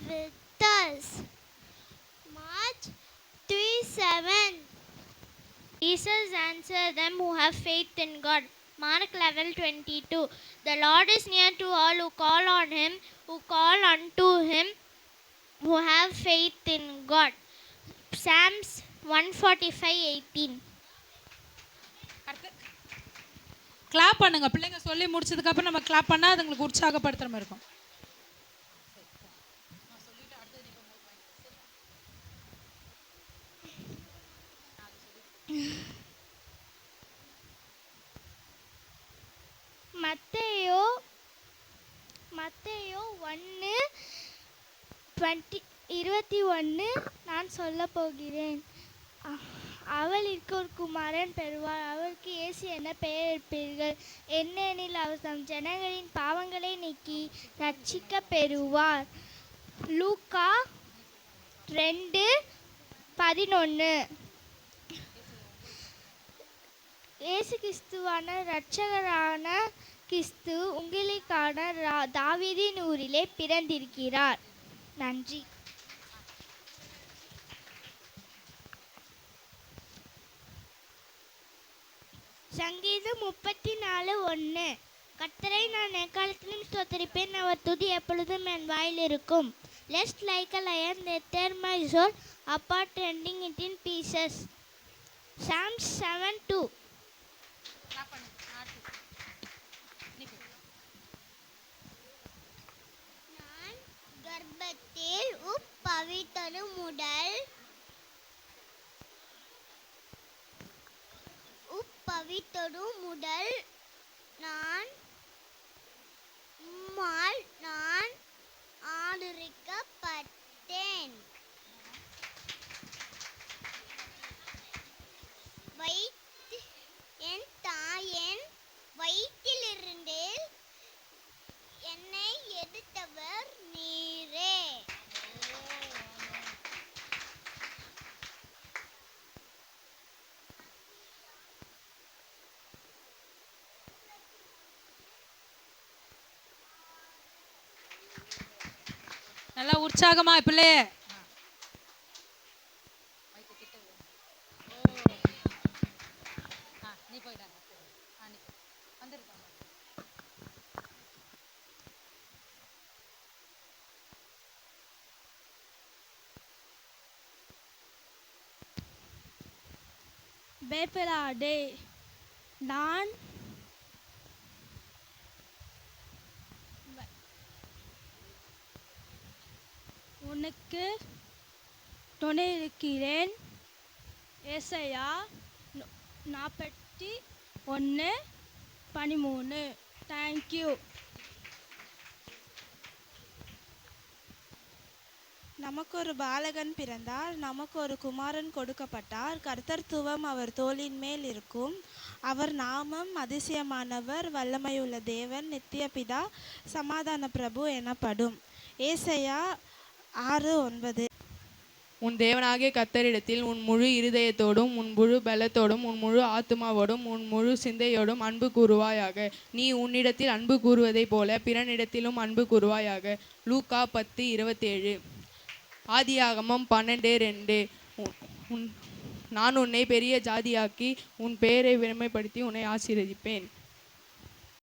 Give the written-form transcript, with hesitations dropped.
with us. March 3:7. Jesus answered them who have faith in God. Mark 11:22. The Lord is near to all who call on Him, who call unto Him, who have faith in God. Psalms 145:18. Clap பண்ணுங்க. பிள்ளைங்க சொல்லி முடிச்சதுக்கு அப்புறம் நம்ம clap பண்ணா அதுங்களுக்கு உற்சாகப்படுத்துற மாதிரி இருக்கும். மத்தேயு 1:21 நான் சொல்ல போகிறேன். அவளுக்கு ஒரு குமாரன் பெறுவார். அவருக்கு இயேசு என பெயரிடுவீர்கள். ஏனெனில் அவர் தம் ஜனங்களின் பாவங்களை நீக்கி ரட்சிக்கப் பெறுவார். லூக்கா 2:11. இயேசு கிறிஸ்துவான இரட்சகரான கிறிஸ்து உங்களுக்கான தாவீதின் ஊரிலே பிறந்திருக்கிறார். நன்றி. சங்கீதம் 34:1. கர்த்தரை நான் எக்காலத்திலும் ஸ்தோத்திரிப்பேன், அவர் துதி எப்பொழுதும் என் வாயில் இருக்கும். Lest like a lion they tear my soul apart, rending it in pieces. Psalms 7:2. நான் கர்ப்பத்தில் உட்பவித்தது முதல் நான் உம்மால் நான் ஆதரிக்கப்பட்டேன். என் தாயின் வயிற்றிலிருந்து என்னை எடுத்தவர் நீரே. நல்லா உற்சாகமா பிள்ளையே. வேப்பலாடே நான் உனக்கு துணை இருக்கிறேன். ஏசாயா 41:13. தேங்க்யூ. நமக்கு ஒரு பாலகன் பிறந்தார், நமக்கு ஒரு குமாரன் கொடுக்கப்பட்டார். கர்த்தர்த்துவம் அவர் தோளின் மேல் இருக்கும். அவர் நாமம் அதிசயமானவர், வல்லமையுள்ள தேவன், நித்திய பிதா, சமாதான பிரபு எனப்படும். ஏசாயா 6:9. உன் தேவனாகிய கர்த்தரிடத்தில் உன் முழு இருதயத்தோடும் உன் முழு பலத்தோடும் உன் முழு ஆத்துமாவோடும் உன் முழு சிந்தையோடும் அன்பு கூறுவாயாக. நீ உன்னிடத்தில் அன்பு கூறுவதைப் போல பிறனிடத்திலும் அன்பு கூறுவாயாக. லூக்கா 10:27. ஆதியாகமம் 12:2. நான் உன்னை பெரிய ஜாதியாக்கி உன் பெயரை விரும்பப்படுத்தி உன்னை ஆசீர்வதிப்பேன்.